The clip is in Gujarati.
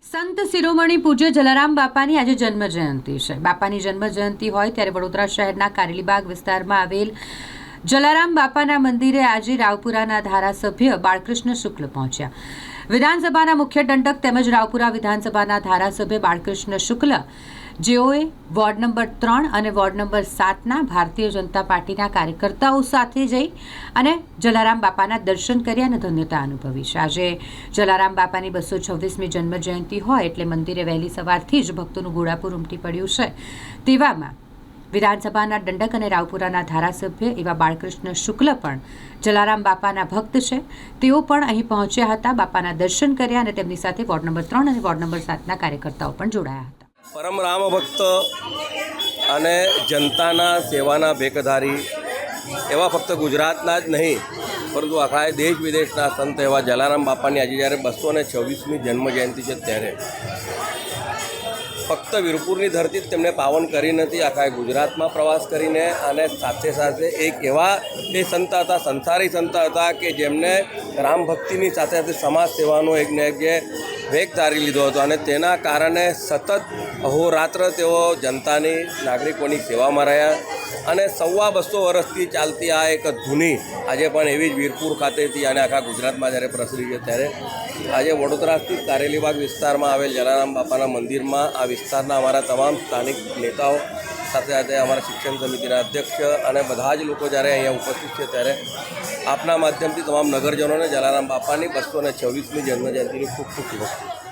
સંત શિરોમણી પૂજ્ય જલારામ બાપાની આજે જન્મ જયંતિ છે। બાપાની જન્મ જયંતિ હોય ત્યારે વડોદરા શહેરના કારેલીબાગ વિસ્તારમાં આવેલ જલારામ બાપાના મંદિરે આજે રાવપુરાના ધારાસભ્ય બાળકૃષ્ણ શુક્લ પહોંચ્યા। વિધાનસભાના મુખ્ય દંડક તેમજ રાવપુરા વિધાનસભાના ધારાસભ્ય બાળકૃષ્ણ શુક્લ, જેઓએ વોર્ડ નંબર 3 અને વોર્ડ નંબર 7ના ભારતીય જનતા પાર્ટીના કાર્યકર્તાઓ સાથે જઈ અને જલારામ બાપાના દર્શન કર્યા અને ધન્યતા અનુભવી છે। આજે જલારામ બાપાની 226મી જન્મ જયંતિ હોય એટલે મંદિરે વહેલી સવારથી જ ભક્તોનું ઘોડાપુર ઉમટી પડ્યું છે। તેવામાં વિધાનસભાના દંડક અને રાવપુરાના ધારાસભ્ય એવા બાળકૃષ્ણ શુક્લ પણ જલારામ બાપાના ભક્ત છે। તેઓ પણ અહીં પહોંચ્યા હતા, બાપાના દર્શન કર્યા અને તેમની સાથે વોર્ડ નંબર 3 અને વોર્ડ નંબર 7ના કાર્યકર્તાઓ પણ જોડાયા હતા। પરમ રામ ભક્ત અને જનતાના સેવાના ભેખધારી એવા ફક્ત ગુજરાતના જ નહીં પરંતુ આખા દેશ વિદેશના સંત એવા જલારામ બાપાની આજે જ્યારે 226મી જન્મજયંતિ છે ત્યારે ફક્ત વીરપુરની ધરતી જ તેમને પાવન કરી નથી, આખા ગુજરાતમાં પ્રવાસ કરીને અને સાથે સાથે એક એવા એ સંત હતા, સંસારી સંત હતા કે જેમને રામ ભક્તિની સાથે સાથે સમાજ સેવાનો એક ને એક જે વેગ ધારી લીધો હતો અને તેના કારણે સતત અહોરાત્ર તેઓ જનતાની નાગરિકોની સેવામાં રહ્યા અને 250 વર્ષથી ચાલતી આ એક ધૂની આજે પણ એવી જ વીરપુર ખાતેથી અને આખા ગુજરાતમાં જ્યારે પ્રસરી છે ત્યારે આજે વડોદરા સ્થિત કારેલીબાગ વિસ્તારમાં આવેલ જલારામ બાપાના મંદિરમાં આ વિસ્તારના અમારા તમામ સ્થાનિક નેતાઓ સાથે સાથે અમારા શિક્ષણ સમિતિના અધ્યક્ષ અને બધા જ લોકો જ્યારે અહીંયા ઉપસ્થિત છે ત્યારે આપના માધ્યમથી તમામ નગરજનોને જલારામ બાપાની 226મી જન્મજયંતિની ખૂબ ખૂબ શુભેચ્છા।